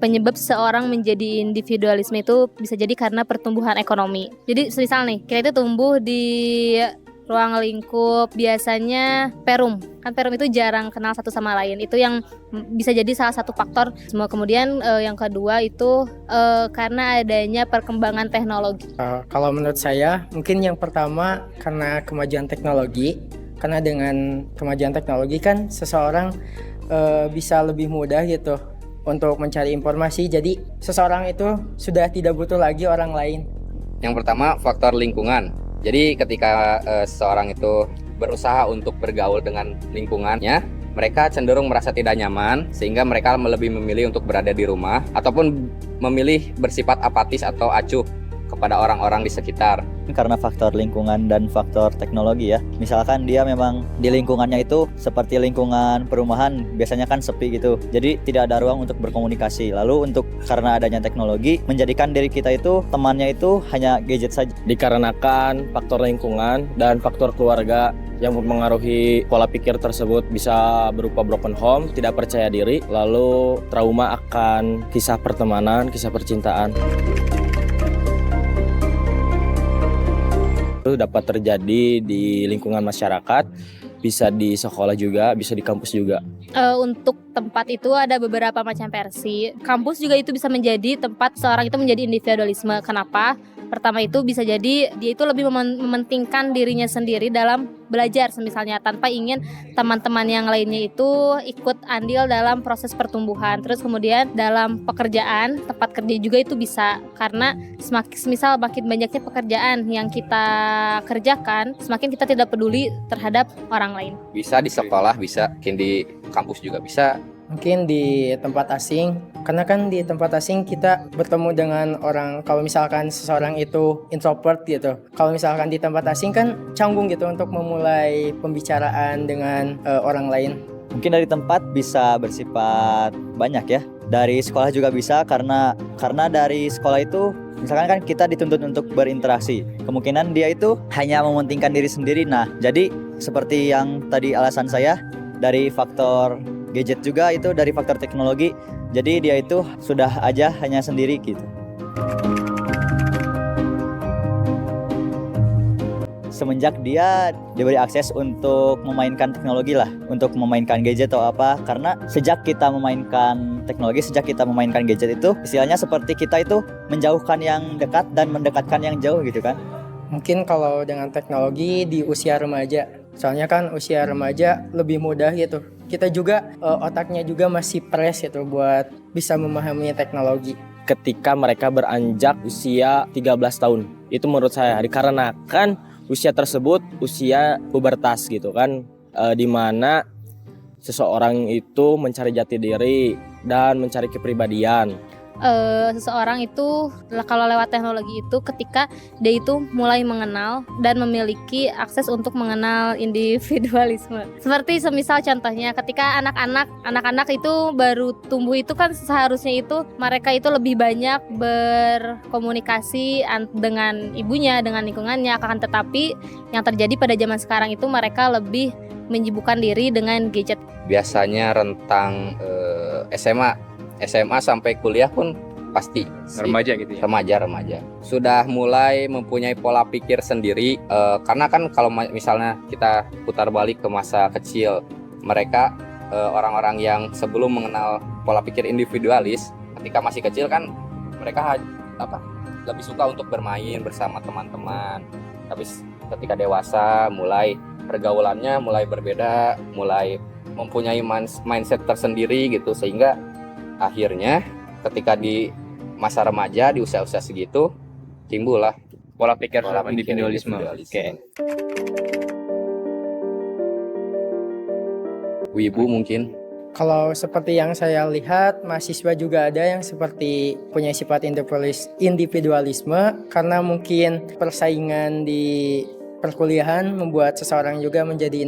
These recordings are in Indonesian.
Penyebab seseorang menjadi individualisme itu bisa jadi karena pertumbuhan ekonomi. Jadi misal nih, kita itu tumbuh di ruang lingkup biasanya perum. Kan perum itu jarang kenal satu sama lain. Itu yang bisa jadi salah satu faktor. Kemudian yang kedua itu karena adanya perkembangan teknologi. Kalau menurut saya, mungkin yang pertama karena kemajuan teknologi. Karena dengan kemajuan teknologi kan seseorang bisa lebih mudah gitu untuk mencari informasi. Jadi seseorang itu sudah tidak butuh lagi orang lain. Yang pertama faktor lingkungan. Jadi ketika seseorang itu berusaha untuk bergaul dengan lingkungannya, mereka cenderung merasa tidak nyaman sehingga mereka lebih memilih untuk berada di rumah ataupun memilih bersifat apatis atau acuh kepada orang-orang di sekitar. Karena faktor lingkungan dan faktor teknologi ya. Misalkan dia memang di lingkungannya itu seperti lingkungan perumahan, biasanya kan sepi gitu. Jadi tidak ada ruang untuk berkomunikasi. Lalu karena adanya teknologi menjadikan diri kita itu temannya itu hanya gadget saja. Dikarenakan faktor lingkungan dan faktor keluarga yang mempengaruhi pola pikir tersebut, bisa berupa broken home, tidak percaya diri, lalu trauma akan kisah pertemanan, kisah percintaan. Itu dapat terjadi di lingkungan masyarakat, bisa di sekolah juga, bisa di kampus juga. Untuk tempat itu ada beberapa macam versi. Kampus juga itu bisa menjadi tempat seorang itu menjadi individualisme. Kenapa? Pertama itu bisa jadi dia itu lebih mementingkan dirinya sendiri dalam belajar, misalnya tanpa ingin teman-teman yang lainnya itu ikut andil dalam proses pertumbuhan. Terus kemudian dalam pekerjaan, tempat kerja juga itu bisa, karena semisal makin banyaknya pekerjaan yang kita kerjakan, semakin kita tidak peduli terhadap orang lain. Bisa di sekolah, bisa mungkin di kampus juga bisa. Mungkin di tempat asing, karena kan di tempat asing kita bertemu dengan orang. Kalau misalkan seseorang itu introvert gitu, kalau misalkan di tempat asing kan canggung gitu untuk memulai pembicaraan dengan orang lain. Mungkin dari tempat bisa bersifat banyak ya. Dari sekolah juga bisa, karena dari sekolah itu misalkan kan kita dituntut untuk berinteraksi. Kemungkinan dia itu hanya mementingkan diri sendiri. Nah, jadi seperti yang tadi alasan saya, dari faktor gadget juga itu dari faktor teknologi. Jadi dia itu sudah aja hanya sendiri gitu. Semenjak dia diberi akses untuk memainkan teknologi lah, untuk memainkan gadget atau apa, karena sejak kita memainkan teknologi, sejak kita memainkan gadget itu istilahnya seperti kita itu menjauhkan yang dekat dan mendekatkan yang jauh gitu kan. Mungkin kalau dengan teknologi di usia remaja, soalnya kan usia remaja lebih mudah gitu. Kita juga otaknya juga masih fresh gitu buat bisa memahami teknologi. Ketika mereka beranjak usia 13 tahun, itu menurut saya dikarenakan usia tersebut usia pubertas gitu kan, di mana seseorang itu mencari jati diri dan mencari kepribadian. Seseorang itu kalau lewat teknologi itu ketika dia itu mulai mengenal dan memiliki akses untuk mengenal individualisme. Seperti semisal contohnya ketika anak-anak itu baru tumbuh itu kan seharusnya itu mereka itu lebih banyak berkomunikasi dengan ibunya, dengan lingkungannya, akan tetapi yang terjadi pada zaman sekarang itu mereka lebih menyibukkan diri dengan gadget. Biasanya rentang SMA sampai kuliah pun pasti remaja gitu ya. Remaja sudah mulai mempunyai pola pikir sendiri, karena kan kalau misalnya kita putar balik ke masa kecil mereka, orang-orang yang sebelum mengenal pola pikir individualis ketika masih kecil kan mereka lebih suka untuk bermain bersama teman-teman. Tapi ketika dewasa mulai pergaulannya mulai berbeda, mulai mempunyai mindset tersendiri gitu, sehingga akhirnya ketika di masa remaja di usia-usia segitu timbullah Pola pikir individualisme. Oke. Wibu mungkin. Kalau seperti yang saya lihat, mahasiswa juga ada yang seperti punya sifat individualisme, karena mungkin persaingan di perkuliahan membuat seseorang juga menjadi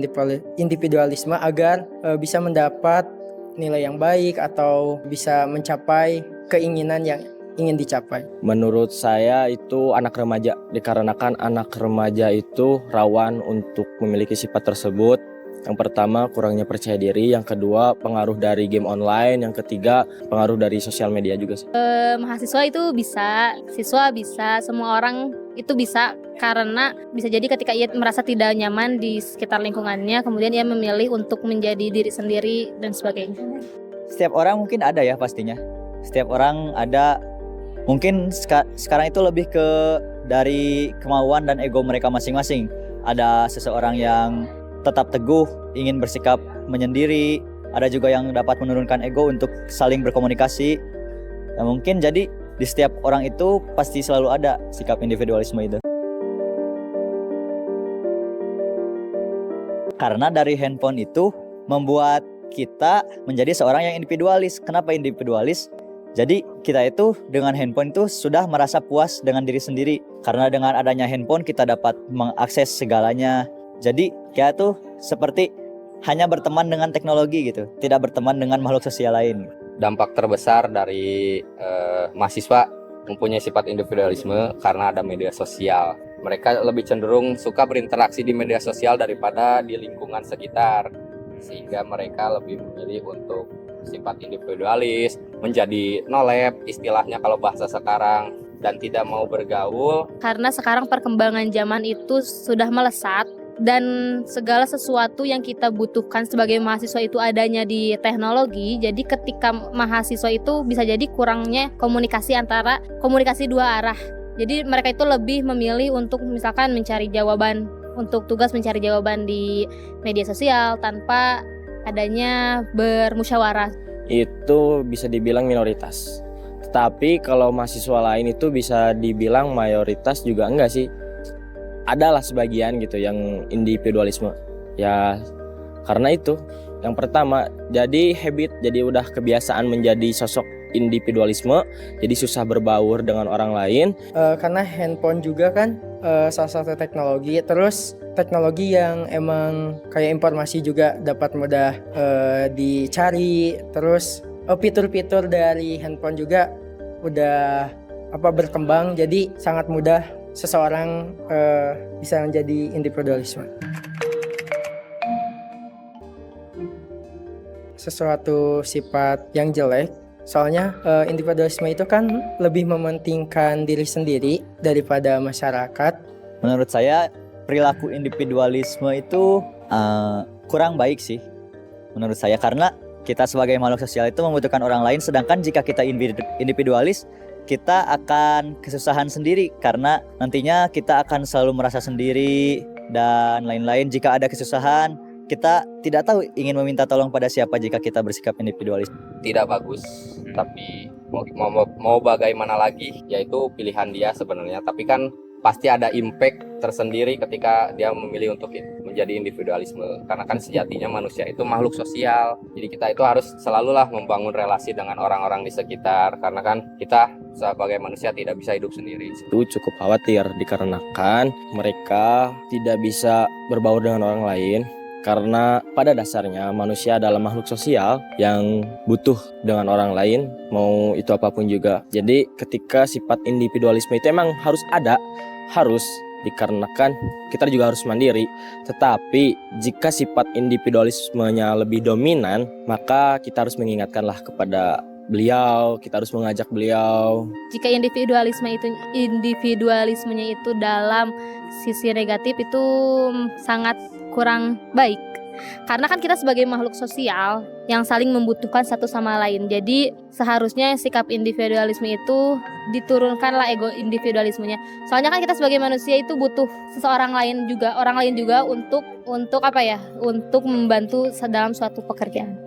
individualisme agar bisa mendapat nilai yang baik atau bisa mencapai keinginan ingin dicapai? Menurut saya itu anak remaja, dikarenakan anak remaja itu rawan untuk memiliki sifat tersebut. Yang pertama, kurangnya percaya diri. Yang kedua, pengaruh dari game online. Yang ketiga, pengaruh dari sosial media juga sih. Mahasiswa itu bisa, siswa bisa, semua orang itu bisa, karena bisa jadi ketika ia merasa tidak nyaman di sekitar lingkungannya, kemudian ia memilih untuk menjadi diri sendiri dan sebagainya. Setiap orang mungkin ada ya pastinya. Setiap orang ada, mungkin sekarang itu lebih ke dari kemauan dan ego mereka masing-masing. Ada seseorang yang tetap teguh, ingin bersikap menyendiri. Ada juga yang dapat menurunkan ego untuk saling berkomunikasi. Nah, mungkin jadi di setiap orang itu pasti selalu ada sikap individualisme itu. Karena dari handphone itu membuat kita menjadi seorang yang individualis. Kenapa individualis? Jadi kita itu dengan handphone itu sudah merasa puas dengan diri sendiri. Karena dengan adanya handphone kita dapat mengakses segalanya. Jadi kita tuh seperti hanya berteman dengan teknologi gitu, tidak berteman dengan makhluk sosial lain. Dampak terbesar dari mahasiswa mempunyai sifat individualisme karena ada media sosial. Mereka lebih cenderung suka berinteraksi di media sosial daripada di lingkungan sekitar, sehingga mereka lebih memilih untuk sifat individualis, menjadi no lab istilahnya kalau bahasa sekarang, dan tidak mau bergaul. Karena sekarang perkembangan zaman itu sudah melesat, dan segala sesuatu yang kita butuhkan sebagai mahasiswa itu adanya di teknologi. Jadi ketika mahasiswa itu bisa jadi kurangnya komunikasi dua arah. Jadi mereka itu lebih memilih untuk misalkan mencari jawaban, untuk tugas mencari jawaban di media sosial tanpa adanya bermusyawarah. Itu bisa dibilang minoritas. Tetapi kalau mahasiswa lain itu bisa dibilang mayoritas juga enggak sih. Adalah sebagian gitu yang individualisme. Ya karena itu yang pertama, jadi habit, jadi udah kebiasaan menjadi sosok individualisme, jadi susah berbaur dengan orang lain. Karena handphone juga kan salah satu teknologi, terus teknologi yang emang kayak informasi juga dapat mudah dicari, terus fitur-fitur dari handphone juga udah berkembang, jadi sangat mudah seseorang bisa menjadi individualisme. Sesuatu sifat yang jelek, soalnya individualisme itu kan lebih mementingkan diri sendiri daripada masyarakat. Menurut saya perilaku individualisme itu kurang baik sih menurut saya, karena kita sebagai makhluk sosial itu membutuhkan orang lain, sedangkan jika kita individualis kita akan kesusahan sendiri karena nantinya kita akan selalu merasa sendiri dan lain-lain. Jika ada kesusahan, kita tidak tahu ingin meminta tolong pada siapa jika kita bersikap individualis. Tidak bagus, tapi mau bagaimana lagi, yaitu pilihan dia sebenarnya. Tapi kan pasti ada impact tersendiri ketika dia memilih untuk menjadi individualisme. Karena kan sejatinya manusia itu makhluk sosial. Jadi kita itu harus selalulah membangun relasi dengan orang-orang di sekitar. Karena kan kita sebagai manusia tidak bisa hidup sendiri. Itu cukup khawatir dikarenakan mereka tidak bisa berbaur dengan orang lain. Karena pada dasarnya manusia adalah makhluk sosial yang butuh dengan orang lain, mau itu apapun juga. Jadi ketika sifat individualisme itu emang harus dikarenakan kita juga harus mandiri. Tetapi jika sifat individualismenya lebih dominan, maka kita harus mengingatkanlah kepada beliau, kita harus mengajak beliau. Jika individualismenya itu dalam sisi negatif itu sangat kurang baik. Karena kan kita sebagai makhluk sosial yang saling membutuhkan satu sama lain. Jadi seharusnya sikap individualisme itu diturunkanlah ego individualismenya. Soalnya kan kita sebagai manusia itu butuh orang lain juga untuk membantu dalam suatu pekerjaan.